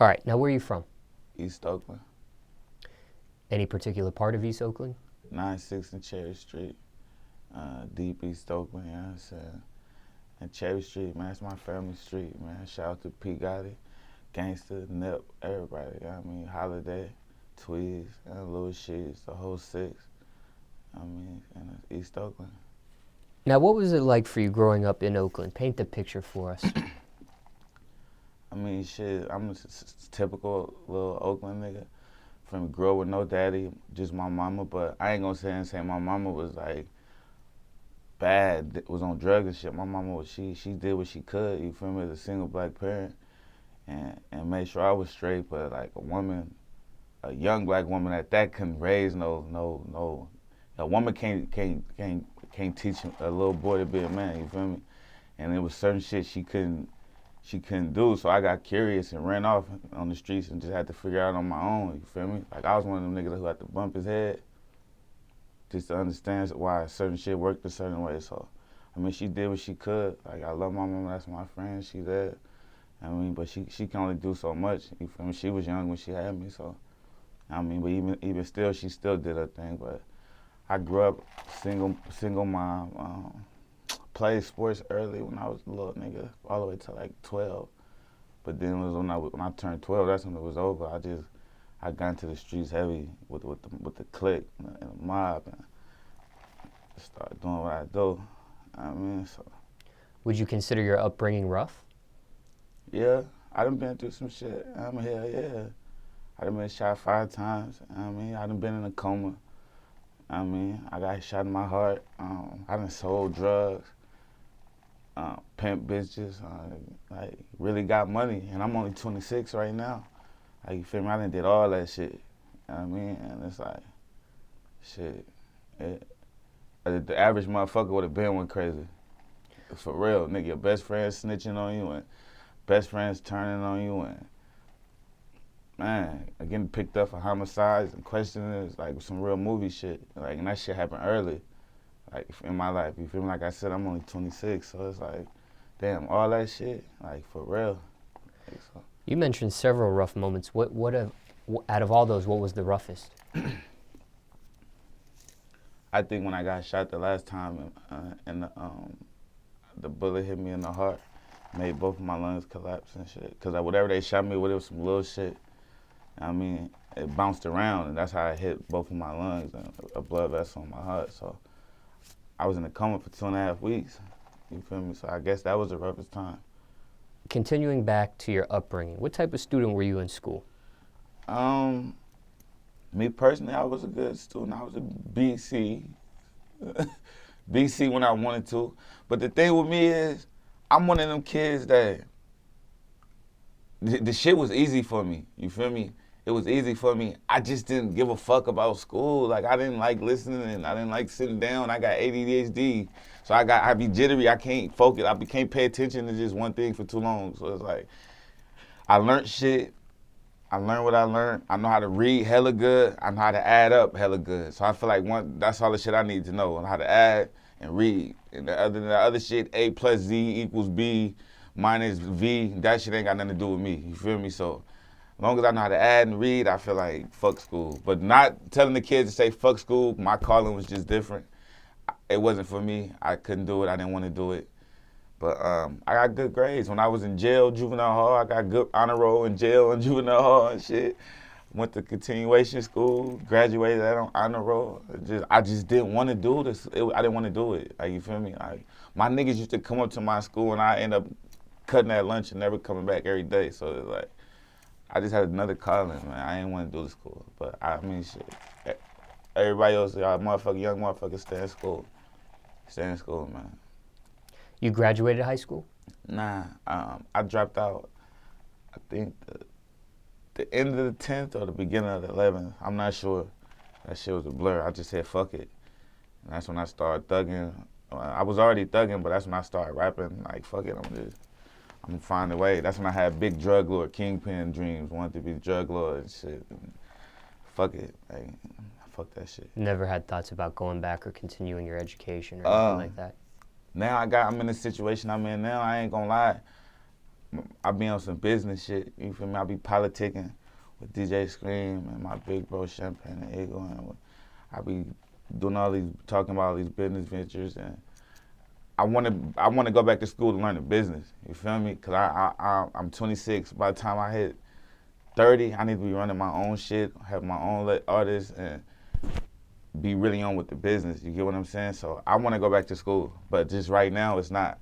All right, now where are you from? East Oakland. Any particular part of East Oakland? 9-6 and Cherry Street. Deep East Oakland, you know what I'm saying? And Cherry Street, man, that's my family street, man. Shout out to P. Gotti, Gangsta, Nip, everybody, you know what I mean? Holiday, Tweez, and Little Sheets, the whole six. I mean, and East Oakland. Now, what was it like for you growing up in Oakland? Paint the picture for us. I mean, shit, I'm a typical little Oakland nigga. From grew up with no daddy, just my mama, but I ain't gonna sit and say my mama was like bad, was on drugs and shit. My mama was, she did what she could, you feel me, as a single black parent, and made sure I was straight, but like a woman, a young black woman at that couldn't raise no, a woman can't teach a little boy to be a man, you feel me? And there was certain shit she couldn't do, so I got curious and ran off on the streets and just had to figure out on my own, you feel me? Like I was one of them niggas who had to bump his head just to understand why certain shit worked a certain way, so. I mean, she did what she could. Like, I love my mama, that's my friend, she there. I mean, but she can only do so much, you feel me? She was young when she had me, so. I mean, but even still, she still did her thing, but I grew up single mom, played sports early when I was a little nigga, all the way to like 12. But then it was when I turned 12, that's when it was over. I got into the streets heavy with the clique and the mob, and started doing what I do. I mean, so. Would you consider your upbringing rough? Yeah, I done been through some shit. I mean, hell yeah. I done been shot 5 times. I mean, I done been in a coma. I mean, I got shot in my heart. I done sold drugs, pimp bitches, like really got money. And I'm only 26 right now. Like, you feel me? I done did all that shit. You know what I mean? And it's like, shit. The average motherfucker would have been went crazy. For real, nigga, your best friend snitching on you and best friends turning on you and, man, getting picked up for homicides and questioning is like some real movie shit. Like, and that shit happened early, like, in my life. You feel me? Like I said, I'm only 26, so it's like, damn, all that shit, like, for real. Like, so. You mentioned several rough moments. Out of all those, what was the roughest? I think when I got shot the last time and the bullet hit me in the heart, made both of my lungs collapse and shit. Cause whatever they shot me with, it was some little shit. I mean, it bounced around, and that's how it hit both of my lungs and a blood vessel in my heart. So I was in a coma for 2.5 weeks. You feel me? So I guess that was the roughest time. Continuing back to your upbringing, what type of student were you in school? Me personally, I was a good student. I was a BC. BC when I wanted to. But the thing with me is, I'm one of them kids that the shit was easy for me. You feel me? It was easy for me. I just didn't give a fuck about school. Like, I didn't like listening and I didn't like sitting down. I got ADHD. So I be jittery. I can't focus. I can't pay attention to just one thing for too long. So it's like, I learned shit. I learned what I learned. I know how to read hella good. I know how to add up hella good. So I feel like that's all the shit I need to know, how to add and read. And the other shit, A plus Z equals B minus V, that shit ain't got nothing to do with me. You feel me? So as long as I know how to add and read, I feel like fuck school. But not telling the kids to say fuck school, my calling was just different. It wasn't for me. I couldn't do it. I didn't want to do it. But I got good grades. When I was in jail, juvenile hall, I got good honor roll in jail and juvenile hall and shit. Went to continuation school, graduated on honor roll. I just didn't want to do this. I didn't want to do it. Like, you feel me? Like, my niggas used to come up to my school and I end up cutting that lunch and never coming back every day. So it's like, I just had another calling, man. I didn't want to do the school. But I mean, shit. Everybody else, y'all young motherfuckers, stay in school. Stay in school, man. You graduated high school? Nah, I dropped out, I think, the end of the 10th or the beginning of the 11th. I'm not sure. That shit was a blur. I just said, fuck it. And that's when I started thugging. I was already thugging, but that's when I started rapping. Like, fuck it, I'm gonna find a way. That's when I had big drug lord, kingpin dreams, wanted to be drug lord and shit. And fuck it, like, fuck that shit. Never had thoughts about going back or continuing your education or anything like that? Now I'm in the situation I'm in now, I ain't gonna lie. I be on some business shit. You feel me? I be politicking with DJ Scream and my big bro Champagne and Eagle, and I be doing talking about all these business ventures, and I want to go back to school to learn the business. You feel me? Cause I'm 26. By the time I hit 30, I need to be running my own shit, have my own artists, and be really on with the business. You get what I'm saying? So I want to go back to school, but just right now it's not.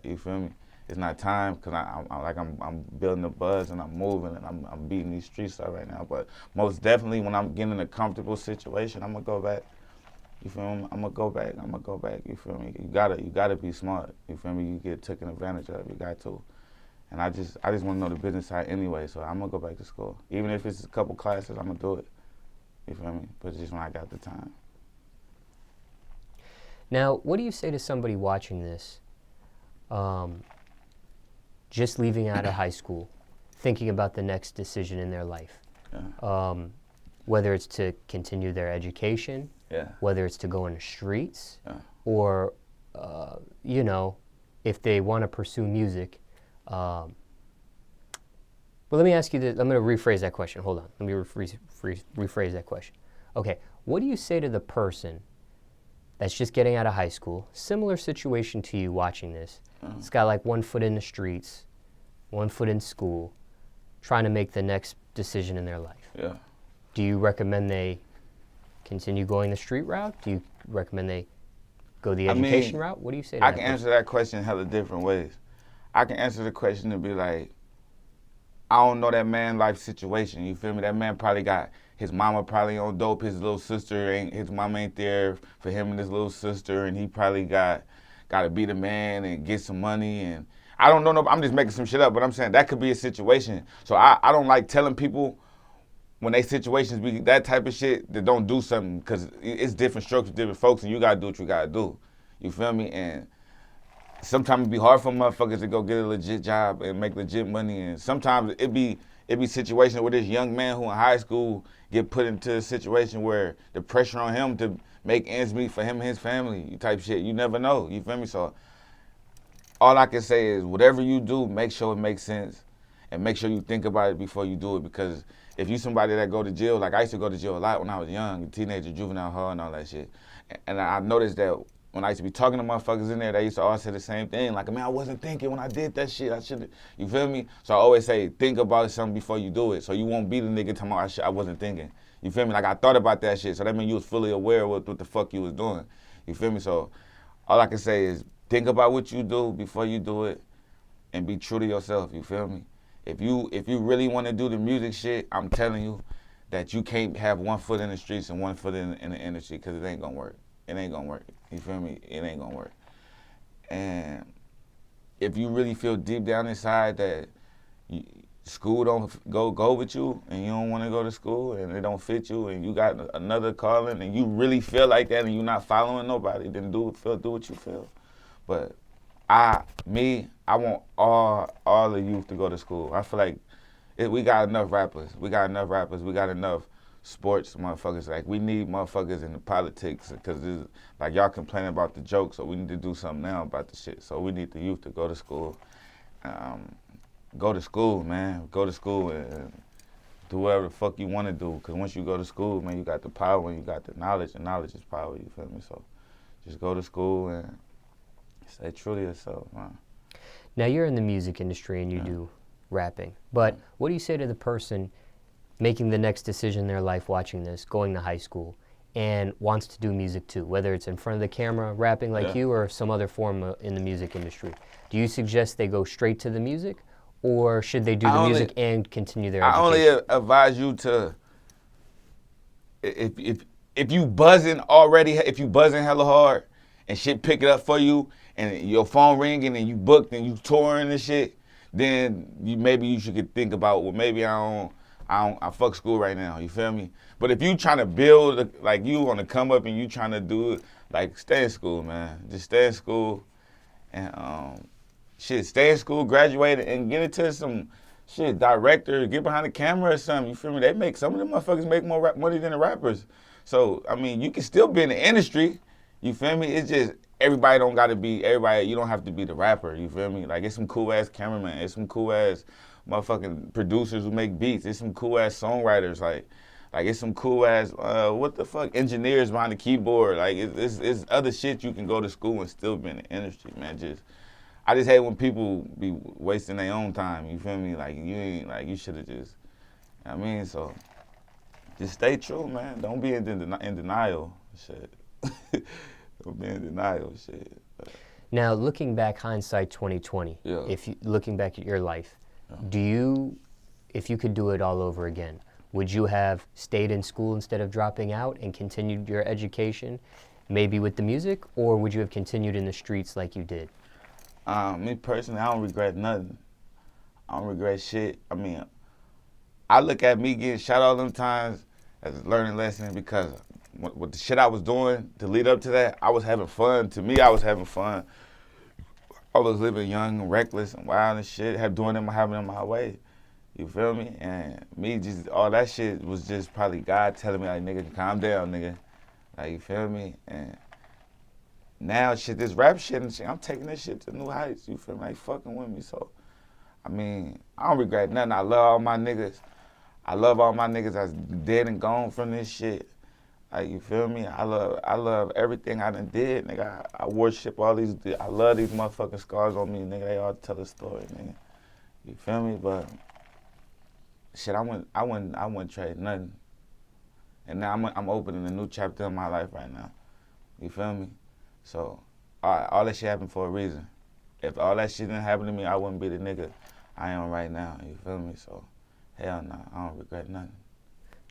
You feel me? It's not time, because I'm building the buzz and I'm moving and I'm beating these streets up right now. But most definitely when I'm getting in a comfortable situation, I'm gonna go back. You feel me? I'm gonna go back. You feel me? You gotta be smart. You feel me? You get taken advantage of. You got to. And I just want to know the business side anyway. So I'm gonna go back to school. Even if it's a couple classes, I'm gonna do it. You feel me? But it's just when I got the time. Now, what do you say to somebody watching this? Just leaving out of high school, thinking about the next decision in their life, whether it's to continue their education, whether it's to go in the streets, or, you know, if they want to pursue music. Well, let me ask you this. I'm going to rephrase that question. Hold on. Let me rephrase that question. Okay, what do you say to the person that's just getting out of high school, similar situation to you watching this? It's got like 1 foot in the streets, 1 foot in school, trying to make the next decision in their life. Yeah. Do you recommend they continue going the street route? Do you recommend they go the education route? What do you say to that? I can answer that question hella different ways. I can answer the question and be like, I don't know that man life situation. You feel me? That man probably got his mama probably on dope. His little sister his mama ain't there for him and his little sister, and he probably got to be the man and get some money. And I don't know. I'm just making some shit up, but I'm saying that could be a situation. So I don't like telling people when they situations be that type of shit that don't do something, because it's different strokes for different folks, and you gotta do what you gotta do. You feel me? And sometimes it be hard for motherfuckers to go get a legit job and make legit money, and sometimes it be situations where this young man who in high school get put into a situation where the pressure on him to make ends meet for him and his family type shit. You never know. You feel me? So all I can say is whatever you do, make sure it makes sense, and make sure you think about it before you do it, because if you somebody that go to jail, like I used to go to jail a lot when I was young, teenager, juvenile hall and all that shit, and I noticed that when I used to be talking to motherfuckers in there, they used to all say the same thing. Like, man, I wasn't thinking when I did that shit. I should have, you feel me? So I always say, think about something before you do it, so you won't be the nigga talking about I wasn't thinking. You feel me? Like, I thought about that shit, so that means you was fully aware of what the fuck you was doing. You feel me? So all I can say is think about what you do before you do it, and be true to yourself. You feel me? If you really want to do the music shit, I'm telling you that you can't have 1 foot in the streets and 1 foot in the industry, because it ain't gonna work. It ain't gonna work. You feel me? It ain't gonna work. And if you really feel deep down inside that school don't go with you, and you don't want to go to school, and it don't fit you, and you got another calling, and you really feel like that, and you're not following nobody, then do what you feel. But I want all the youth to go to school. I feel like we got enough rappers. We got enough sports motherfuckers. Like, we need motherfuckers in the politics, because like y'all complaining about the jokes, so we need to do something now about the shit. So we need the youth to go to school. Go to school, man. Go to school and do whatever the fuck you want to do, because once you go to school, man, you got the power and you got the knowledge, and knowledge is power, you feel me? So just go to school and stay true to yourself, man. Now, you're in the music industry and you do rapping, but what do you say to the person making the next decision in their life watching this, going to high school, and wants to do music too, whether it's in front of the camera, rapping like you, or some other form in the music industry? Do you suggest they go straight to the music, or should they do the music and continue their education? I only advise you to, if you buzzing already, if you buzzing hella hard, and shit pick it up for you, and your phone ringing, and you booked, and you touring and shit, then maybe you should think about, well, maybe I fuck school right now, you feel me? But if you trying to build, like you want to come up and you trying to do it, like, stay in school, man. Just stay in school and stay in school, graduate, and get into some shit, director, get behind the camera or something, you feel me? Some of them motherfuckers make more money than the rappers. So, I mean, you can still be in the industry, you feel me? It's just, everybody don't gotta be, everybody, you don't have to be the rapper, you feel me? Like, it's some cool-ass cameramen, it's some cool-ass motherfucking producers who make beats, it's some cool-ass songwriters, like it's some cool-ass, what the fuck, engineers behind the keyboard, like, it's other shit you can go to school and still be in the industry, man, I just hate when people be wasting their own time, you feel me? Like, you ain't, like, you should've just, you know what I mean? So, just stay true, man, don't be in denial, shit. Don't be in denial, shit. Now, looking back, hindsight 2020, if you, looking back at your life, if you could do it all over again, would you have stayed in school instead of dropping out and continued your education, maybe with the music, or would you have continued in the streets like you did? Me personally, I don't regret nothing. I don't regret shit. I mean, I look at me getting shot all them times as a learning lesson because with the shit I was doing to lead up to that, I was having fun. To me, I was having fun. I was living young and reckless and wild and shit, having it my way. You feel me? And me just, all that shit was just probably God telling me, like, nigga, calm down, nigga. Like, you feel me? And now, shit, this rap shit and shit, I'm taking this shit to new heights, you feel me? Like, fucking with me, so, I mean, I don't regret nothing. I love all my niggas. I love all my niggas that's dead and gone from this shit. Like, you feel me? I love everything I done did, nigga. I worship all these, I love these motherfucking scars on me, nigga. They all tell a story, nigga. You feel me? But, shit, I wouldn't trade nothing. And now I'm opening a new chapter in my life right now. You feel me? So, all that shit happened for a reason. If all that shit didn't happen to me, I wouldn't be the nigga I am right now. You feel me? So, hell no, I don't regret nothing.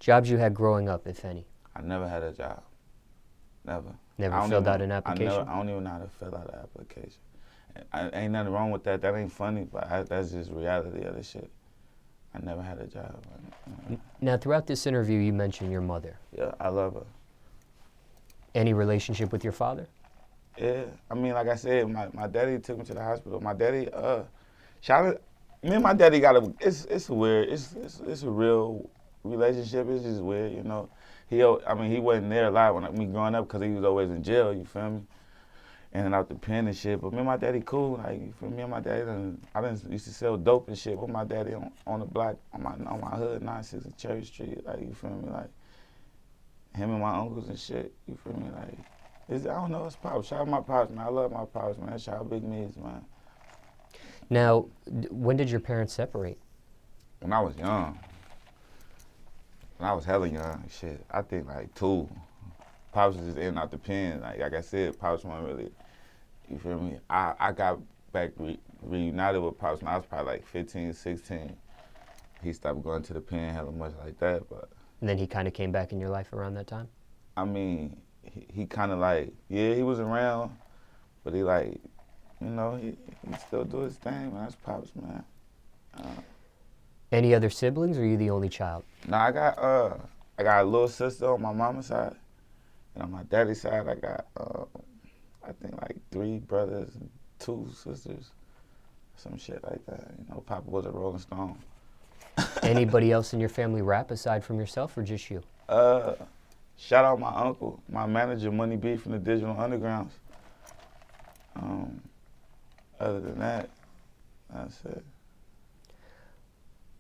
Jobs you had growing up, if any? I never had a job. Never. Never filled out an application? I don't even know how to fill out an application. Ain't nothing wrong with that. That ain't funny, but that's just reality of the shit. I never had a job. Now, throughout this interview, you mentioned your mother. Yeah, I love her. Any relationship with your father? Yeah, I mean, like I said, my daddy took me to the hospital. My daddy, me and my daddy got it's weird. It's a real relationship. It's just weird, you know. He wasn't there a lot when me growing up because he was always in jail. You feel me? In and out the pen and shit. But me and my daddy cool. Like, you feel me? And my daddy, I used to sell dope and shit with my daddy on the block on my hood, 96 and Cherry Street. Like, you feel me? Like, him and my uncles and shit. You feel me? Like, I don't know. It's pops. Shout out my pops, man. I love my pops, man. Shout out Big Me's, man. Now, when did your parents separate? When I was young. When I was hella young, shit. I think like 2. Pops was just in and out the pen. Like I said, Pops wasn't really, you feel me? I got back reunited with Pops when I was probably like 15, 16. He stopped going to the pen hella much like that, but. And then he kind of came back in your life around that time? I mean, he kind of like, yeah, he was around, but he like, you know, he still do his thing, man. That's Pops, man. Any other siblings, or are you the only child? No, I got a little sister on my mama's side, and on my daddy's side, I got, I think like 3 brothers and 2 sisters, some shit like that. You know, Papa was a Rolling Stone. Anybody else in your family rap aside from yourself, or just you? Shout out my uncle, my manager, Money B from the Digital Undergrounds. Other than that, that's it.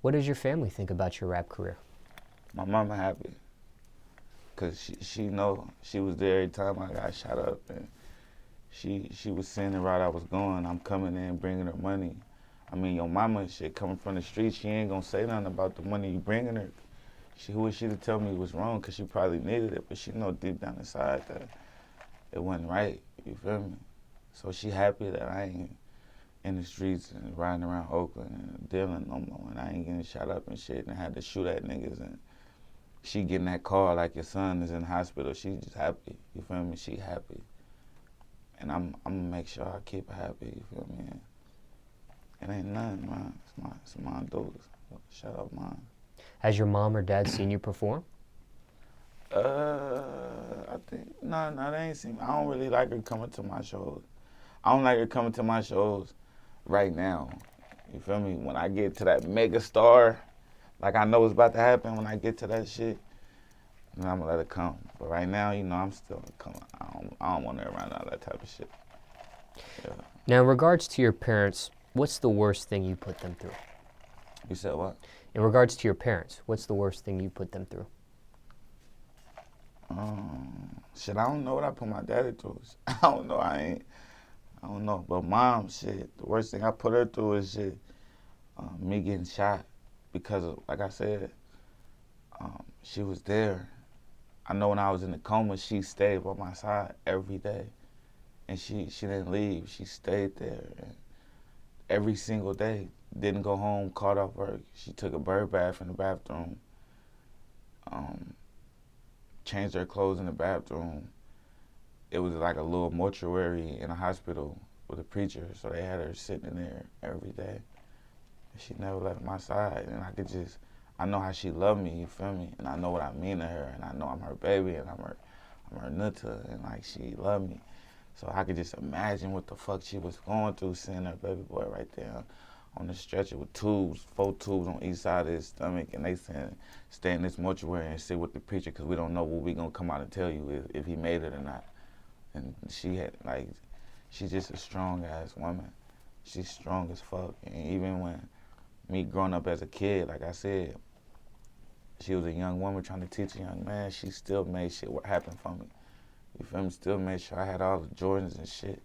What does your family think about your rap career? My mama happy, cause she know she was there every time I got shot up, and she was seeing the route I was going. I'm coming in bringing her money. I mean, your mama, shit, coming from the streets, she ain't gonna say nothing about the money you bringing her. Who was she to tell me it was wrong? Cause she probably needed it, but she know deep down inside that it wasn't right. You feel me? So she happy that I ain't in the streets and riding around Oakland and dealing no more, and I ain't getting shot up and shit, and I had to shoot at niggas, and she getting that call like your son is in the hospital. She just happy. You feel me? She happy, and I'm gonna make sure I keep her happy. You feel me? It ain't nothing, man. It's my dudes. Shout out mine. Has your mom or dad seen you perform? I think, no, they ain't seen me. I don't really like her coming to my shows. I don't like her coming to my shows right now. You feel me? When I get to that mega star, like I know it's about to happen, when I get to that shit, and I'm gonna let it come. But right now, you know, I'm still coming. I don't want to around all that type of shit. Yeah. Now, in regards to your parents, what's the worst thing you put them through? You said what? In regards to your parents, what's the worst thing you put them through? Shit, I don't know what I put my daddy through. I don't know. I don't know. But mom, shit, the worst thing I put her through is shit, me getting shot because of, like I said, she was there. I know when I was in the coma, she stayed by my side every day. And she didn't leave. She stayed there. And every single day, didn't go home, called off work. She took a bird bath in the bathroom, changed her clothes in the bathroom. It was like a little mortuary in a hospital with a preacher, so they had her sitting in there every day. She never left my side, and I know how she loved me, you feel me? And I know what I mean to her, and I know I'm her baby, and I'm her nutta, and like she loved me. So I could just imagine what the fuck she was going through, seeing her baby boy right there on the stretcher with 4 tubes on each side of his stomach, and they saying, stay in this mortuary and sit with the preacher because we don't know what we gonna come out and tell you if he made it or not. And she's just a strong ass woman. She's strong as fuck. And even when me growing up as a kid, like I said, she was a young woman trying to teach a young man, she still made shit happen for me. You feel me? Still made sure I had all the Jordans and shit.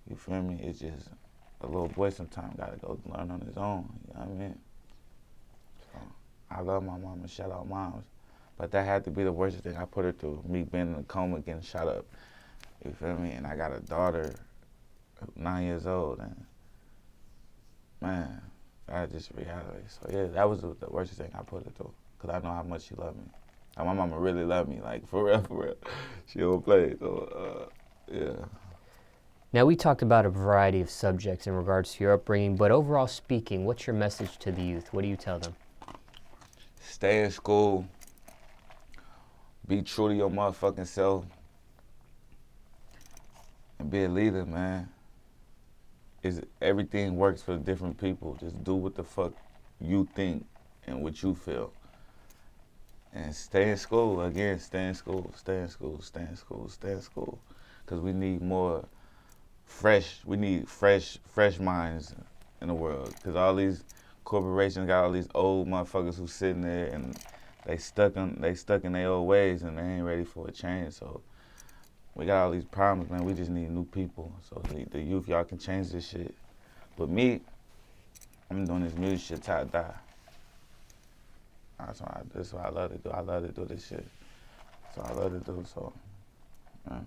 You feel me? It's just a little boy sometimes gotta go learn on his own. You know what I mean? So I love my mom and shout out moms. But that had to be the worst thing I put her through. Me being in a coma, getting shot up. You feel me? And I got a daughter, 9 years old, and man, that's just reality. So yeah, that was the worst thing I put her through. Cause I know how much she loved me. And my mama really loved me, like for real, for real. She don't play, so yeah. Now, we talked about a variety of subjects in regards to your upbringing, but overall speaking, what's your message to the youth? What do you tell them? Stay in school. Be true to your motherfucking self. And be a leader, man. Everything works for different people. Just do what the fuck you think and what you feel. And stay in school. Again, stay in school, stay in school, stay in school, stay in school. Because we need more fresh minds in the world. Because all these corporations got all these old motherfuckers who sitting there and they stuck in their old ways and they ain't ready for a change. So we got all these problems, man. We just need new people. So the youth, y'all can change this shit. But me, I'm doing this music shit till I die. That's what I love to do. I love to do this shit. So I love to do, so, yeah.